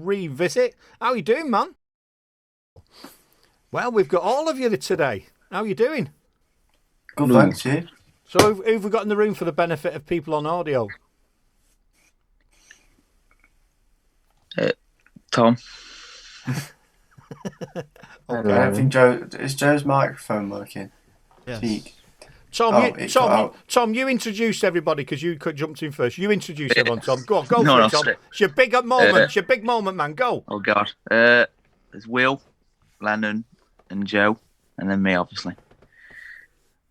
revisit. How you doing, man? Well, we've got all of you today. How you doing? Good, thanks, you. So who've we got in the room for the benefit of people on audio? Tom. Okay. I don't think Joe's microphone working? Yes. Speak. Tom, you introduce everybody because you jumped in first. You introduce everyone, Tom. Go for it, Tom. It's your big moment. It's your big moment, man. Go. Oh, God. There's Will, Lennon, and Joe, and then me, obviously.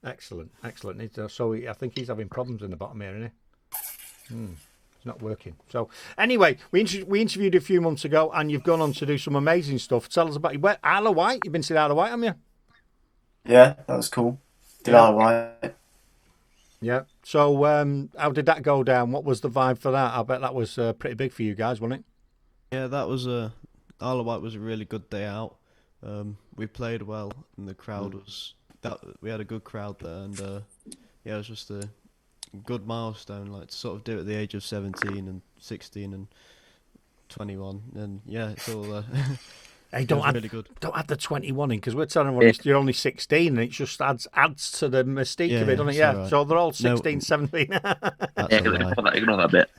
Excellent. So I think he's having problems in the bottom here, isn't he? It's not working. So anyway, we interviewed you a few months ago, and you've gone on to do some amazing stuff. Tell us about your Isle of White. You've been to the Isle of White, haven't you? Yeah, that was cool. Did Isle of White. Yeah. So how did that go down? What was the vibe for that? I bet that was pretty big for you guys, wasn't it? Yeah, that was Isle of White was a really good day out. We played well, and the crowd was we had a good crowd there, and yeah, it was just a good milestone, like to sort of do it at the age of 17 and 16 and 21, and yeah, it's all. Hey, don't add the 21 in, because we're telling everyone you're only 16, and it just adds to the mystique of it, doesn't it? Yeah, right. So they're all 16, 17. Ignore that bit.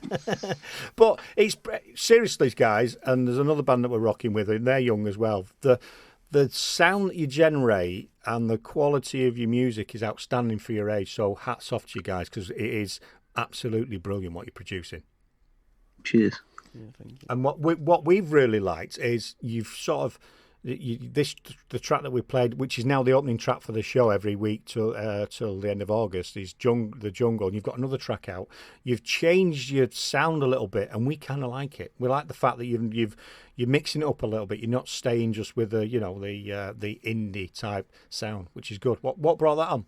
But it's seriously, guys, and there's another band that we're rocking with, and they're young as well. The sound that you generate and the quality of your music is outstanding for your age. So hats off to you guys, because it is absolutely brilliant what you're producing. Cheers. Yeah, thank you. And what we've really liked is you've sort of the track that we played, which is now the opening track for the show every week till the end of August, is the Jungle. And you've got another track out. You've changed your sound a little bit, and we kind of like it. We like the fact that you're mixing it up a little bit. You're not staying just with the indie type sound, which is good. What brought that on?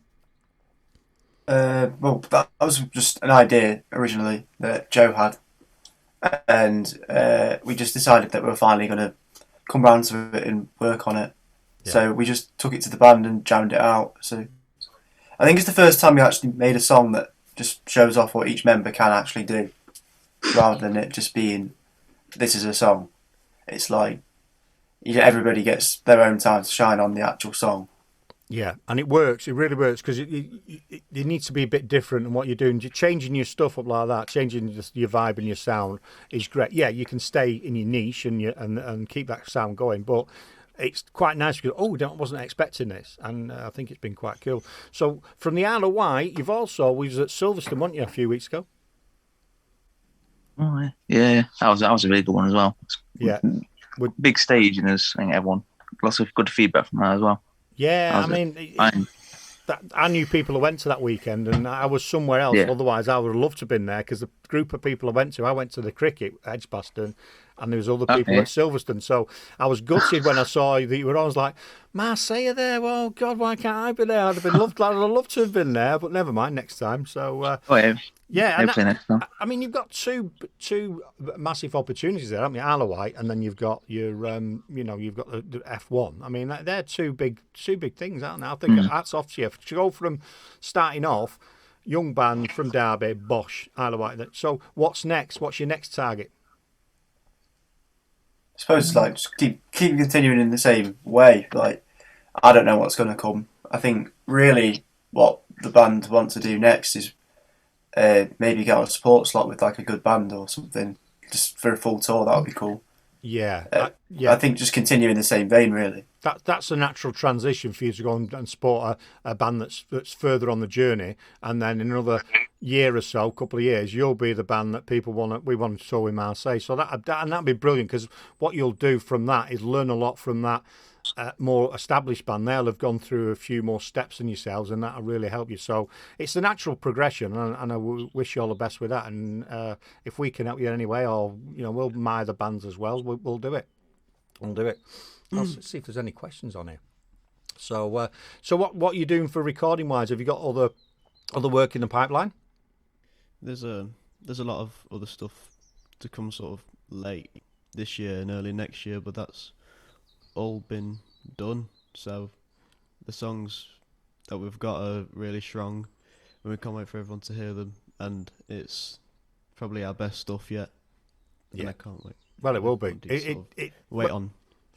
Well, that was just an idea originally that Joe had. And we just decided that we were finally going to come round to it and work on it. Yeah. So we just took it to the band and jammed it out. So I think it's the first time we actually made a song that just shows off what each member can actually do, rather than it just being, this is a song. It's like everybody gets their own time to shine on the actual song. Yeah, and it works. It really works, because it needs to be a bit different in what you're doing. Changing your stuff up like that, changing your vibe and your sound is great. Yeah, you can stay in your niche and keep that sound going, but it's quite nice because, I wasn't expecting this, and I think it's been quite cool. So from the Isle of Wight, we was at Silverstone, weren't you, a few weeks ago? Oh, yeah, that was a really good one as well. Yeah, big stage, and there's, I think, everyone, lots of good feedback from that as well. Yeah, I knew people who went to that weekend, and I was somewhere else. Yeah. Otherwise, I would have loved to have been there, because the group of people I went to the cricket, Edgbaston, and there was other people at Silverstone. So I was gutted when I saw that you were on. I was like, Marseille there? Well, God, why can't I be there? I'd love to have been there, but never mind, next time. So yeah, next time. I mean, you've got two massive opportunities there, haven't you? Isle of Wight, and then you've got your you've got the F1. I mean, they're two big things, aren't they? I think hats off to you to go from starting off young band from Derby, Bosch, Isle of Wight. So what's next? What's your next target? I suppose it's like just keep continuing in the same way. Like, I don't know what's going to come. I think really what the band want to do next is maybe get on a support slot with like a good band or something, just for a full tour. That would be cool. Yeah, I think just continue in the same vein, really. That's a natural transition for you to go and support a band that's further on the journey, and then in another year or so, couple of years, you'll be the band that we want to tour in Marseille. So that'd be brilliant, because what you'll do from that is learn a lot from that more established band. They'll have gone through a few more steps than yourselves, and that'll really help you. So it's the natural progression, and I wish you all the best with that. And if we can help you in any way, or we'll admire the bands as well, we'll do it. We'll do it. Let's see if there's any questions on here. So what are you doing for recording wise? Have you got other work in the pipeline? There's a lot of other stuff to come sort of late this year and early next year, but that's all been done. So the songs that we've got are really strong, and we can't wait for everyone to hear them, and it's probably our best stuff yet. Yeah, and I can't wait. Well, it will be. Wait on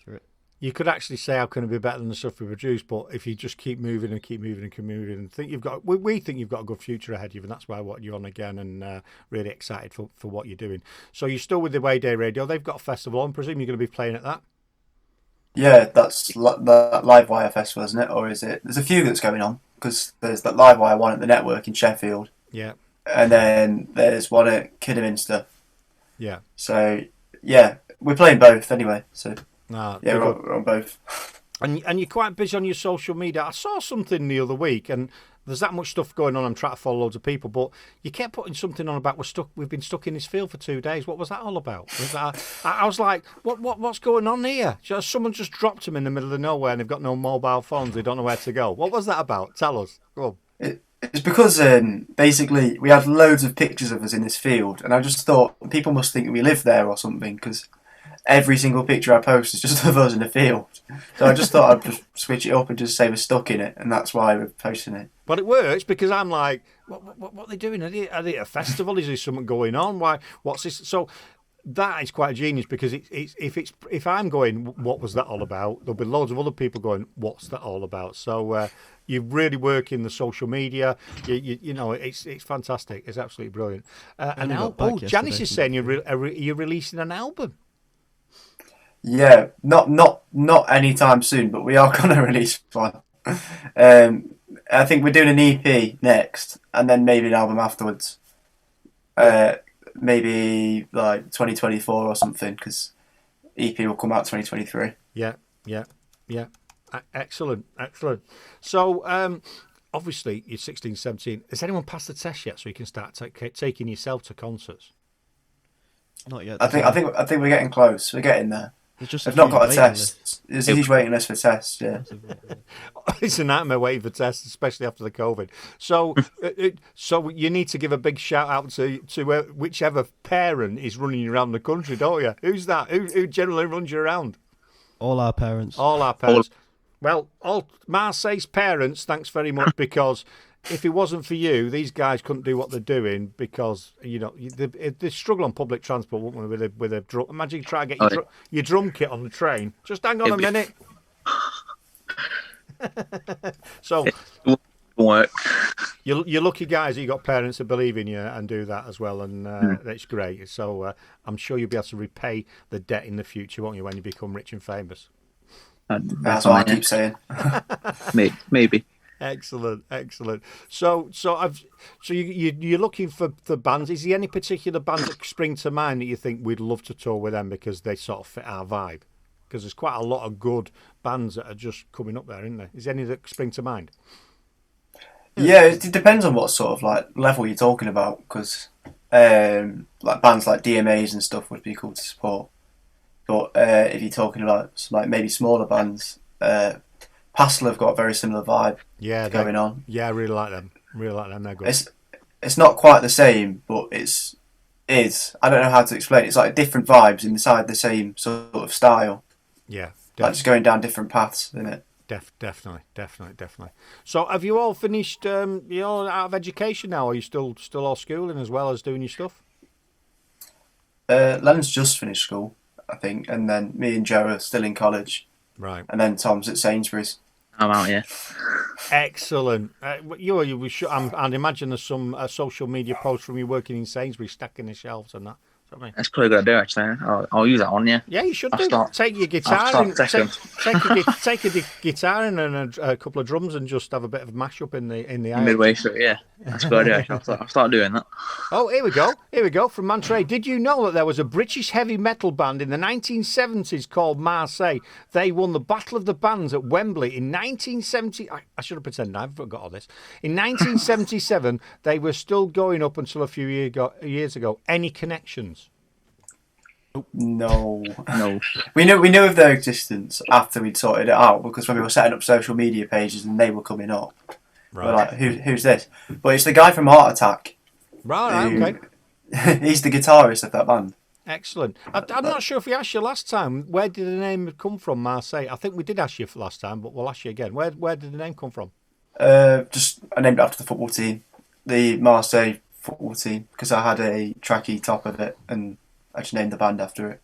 for it. You could actually say how can it be better than the stuff we produce, but if you just keep moving and keep moving and keep moving, and think you've got, we think you've got a good future ahead of you, and that's why I want you on again, and really excited for what you're doing. So you're still with the Awayday Radio. They've got a festival. I presume you're going to be playing at that. Yeah, that's the Live Wire Festival, isn't it? Or is it? There's a few that's going on, because there's that Live Wire one at the Network in Sheffield. Yeah. And then there's one at Kidderminster. Yeah. So, yeah, we're playing both anyway. So, yeah, we're on both. And you're quite busy on your social media. I saw something the other week, and there's that much stuff going on. I'm trying to follow loads of people, but you kept putting something on about we've been stuck in this field for 2 days. What was that all about? I was like, what's going on here? Someone just dropped them in the middle of nowhere, and they've got no mobile phones. They don't know where to go. What was that about? Tell us. Go on. It's because basically we had loads of pictures of us in this field, and I just thought people must think we live there or something, because every single picture I post is just of us in the field. So I just thought I'd just switch it up and just say we're stuck in it, and that's why we're posting it. But it works, because I'm like, what are they doing? Are they at a festival? Is there something going on? What's this? So that is quite genius, because if I'm going, what was that all about? There'll be loads of other people going, what's that all about? So you really work in the social media. You know, it's fantastic. It's absolutely brilliant. Janice is saying you're releasing an album. Yeah, not anytime soon, but we are going to release one. I think we're doing an EP next, and then maybe an album afterwards. Maybe like 2024 or something, because EP will come out 2023. Yeah. Excellent. So, obviously, you're 16, 17. Has anyone passed the test yet, so you can start taking yourself to concerts? Not yet. I think we're getting close. We're getting there. They've not got a test. There's a huge waiting list for tests, yeah. It's a nightmare waiting for tests, especially after the COVID. So so you need to give a big shout out to whichever parent is running you around the country, don't you? Who's that? Who generally runs you around? All our parents. Well, all Marseille's parents, thanks very much, because if it wasn't for you, these guys couldn't do what they're doing, because, you know, they struggle on public transport, wouldn't we, with a drum. Imagine you try to get your drum kit on the train. Just hang on a minute. So, work. You're lucky guys that you got parents that believe in you and do that as well, and that's great. So I'm sure you'll be able to repay the debt in the future, won't you, when you become rich and famous? That's what I keep saying. Maybe. Excellent. So you're looking for bands. Is there any particular bands that spring to mind that you think we'd love to tour with them, because they sort of fit our vibe? Because there's quite a lot of good bands that are just coming up there, isn't there? Is there any that spring to mind? Yeah, it depends on what sort of like level you're talking about, because like bands like DMAs and stuff would be cool to support. But if you're talking about like maybe smaller bands, Pastel have got a very similar vibe going on. Yeah, I really like them. They're good. It's not quite the same, but it's I don't know how to explain it. It's like different vibes inside the same sort of style. Yeah. Like just going down different paths, isn't it? Definitely. So have you all finished, you're all out of education now, or are you still all schooling as well as doing your stuff? Len's just finished school, I think, and then me and Joe are still in college. Right. And then Tom's at Sainsbury's. I'm out, yeah. Excellent. I'd imagine there's some social media posts from you working in Sainsbury's, stacking the shelves and that. That's probably a good idea, actually. I'll use that one, yeah. Yeah, you should take your guitar and take a guitar and a couple of drums and just have a bit of a mashup in the aisle. Midway through, yeah. That's a good idea. I'll start doing that. Oh, here we go from Monterey. Did you know that there was a British heavy metal band in the 1970s called Marseille? They won the Battle of the Bands at Wembley in 1970. I should have pretended I forgot all this. In 1977, they were still going up until a few years ago. Any connections? No. We knew of their existence after we'd sorted it out, because when we were setting up social media pages and they were coming up, right. We're like, who's this? But it's the guy from Heart Attack. Right, okay. He's the guitarist of that band. Excellent. I'm not sure if we asked you last time, where did the name come from, Marseille? I think we did ask you for last time, but we'll ask you again. Where did the name come from? I named it after the football team, the Marseille football team, because I had a tracky top of it, and I just named the band after it.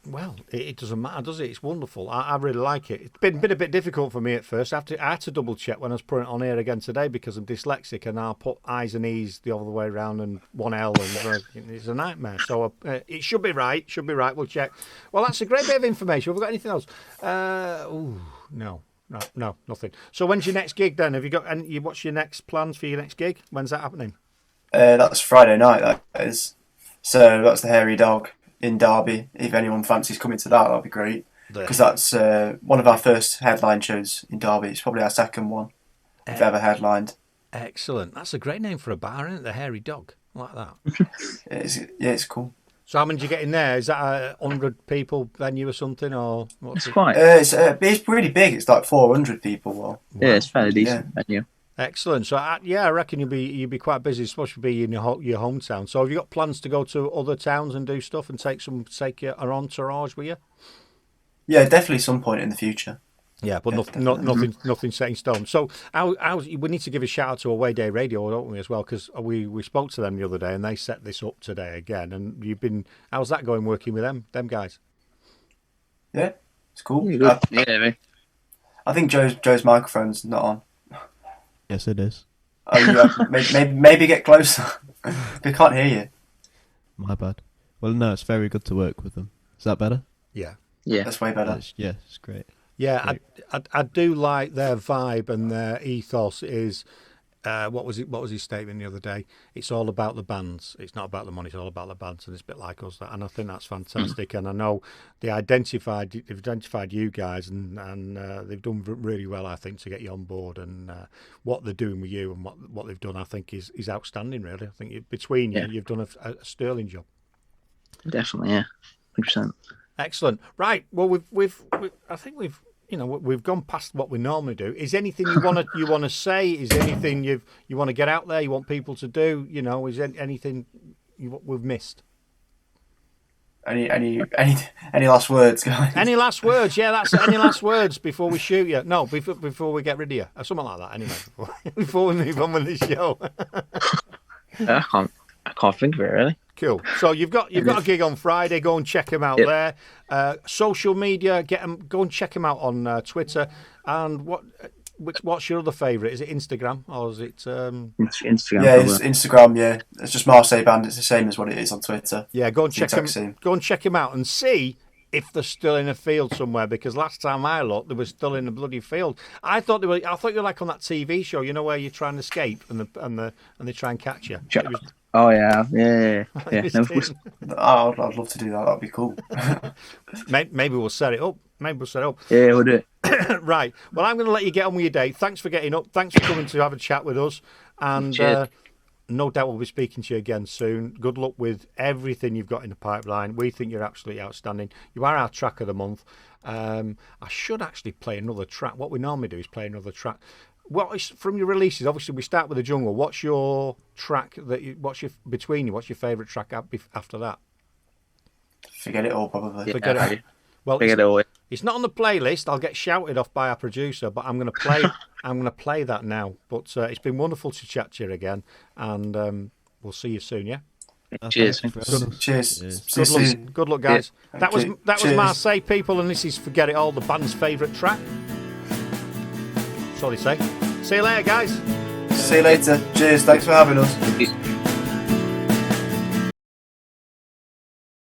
Well, it doesn't matter, does it? It's wonderful. I really like it. It's been a bit difficult for me at first. I had to double check when I was putting it on here again today because I'm dyslexic, and I'll put I's and E's the other way around and one L, and it's a nightmare. So it should be right. Should be right. We'll check. Well, that's a great bit of information. Have we got anything else? No, nothing. So when's your next gig then? Have you got? And what's your next plans for your next gig? When's that happening? That's Friday night. That is. So that's the Hairy Dog in Derby. If anyone fancies coming to that, that'd be great. Because that's one of our first headline shows in Derby. It's probably our second one we've ever headlined. Excellent. That's a great name for a bar, isn't it? The Hairy Dog. I like that. It's cool. So how many do you get in there? Is that a 100 people venue or something? Or what's It's quite. It's pretty big. It's like 400 people. Well, Yeah, it's fairly decent venue. Excellent. So I reckon you'll be quite busy, especially be in your hometown. So have you got plans to go to other towns and do stuff and take your entourage with you? Yeah, definitely some point in the future. Yeah, but nothing set in stone. So we need to give a shout out to Awayday Radio, don't we, as well? Because we spoke to them the other day and they set this up today again. And how's that going working with them guys? Yeah, it's cool. I think Joe's microphone's not on. Yes, it is. Oh, maybe get closer. We can't hear you. My bad. Well, no, it's very good to work with them. Is that better? Yeah. That's way better. It's great. Yeah, Great. I do like their vibe and their ethos is, what was his statement the other day? It's all about the bands. It's not about the money. It's all about the bands, and it's a bit like us. And I think that's fantastic. And I know they've identified you guys, and they've done really well, I think, to get you on board. And what they're doing with you and what they've done, I think, is outstanding. Really, I think between you, you've done a sterling job. Definitely, yeah, 100%. Excellent. Right. Well, I think we've gone past what we normally do. Is anything you want to say? Is there anything you want to get out there? You want people to do? Is there anything we've missed? Any last words, guys? Any last words? Yeah, that's any last words before we shoot you. No, before we get rid of you. Something like that. Anyway, before we move on with the show. I can't think of it really. Cool. So you've got a gig on Friday. Go and check him out there. Social media, go and check him out on Twitter. And what's your other favourite? Is it Instagram or is it? Instagram. Yeah, it's Instagram. Yeah, it's just Marseille Band. It's the same as what it is on Twitter. Yeah, go and check him. Go and check him out and see if they're still in a field somewhere. Because last time I looked, they were still in a bloody field. I thought you were like on that TV show, where you try and escape and they try and catch you. Oh yeah. No, I'd love to do that. That'd be cool. Maybe we'll set it up. Yeah, we'll do it. Right. Well, I'm going to let you get on with your day. Thanks for getting up. Thanks for coming to have a chat with us. And no doubt we'll be speaking to you again soon. Good luck with everything you've got in the pipeline. We think you're absolutely outstanding. You are our track of the month. I should actually play another track. What we normally do is play another track. From your releases, obviously we start with The Jungle. What's your track what's your favourite track after that? Forget It All, probably. Forget It All. Well, it's not on the playlist. I'll get shouted off by our producer, but I'm going to play that now. But it's been wonderful to chat to you again, and we'll see you soon. Yeah. Cheers. Cheers. Good luck, guys. That was Marseille, people, and this is Forget It All, the band's favourite track. That's all they say. See you later, guys. See you later. Cheers. Thanks for having us.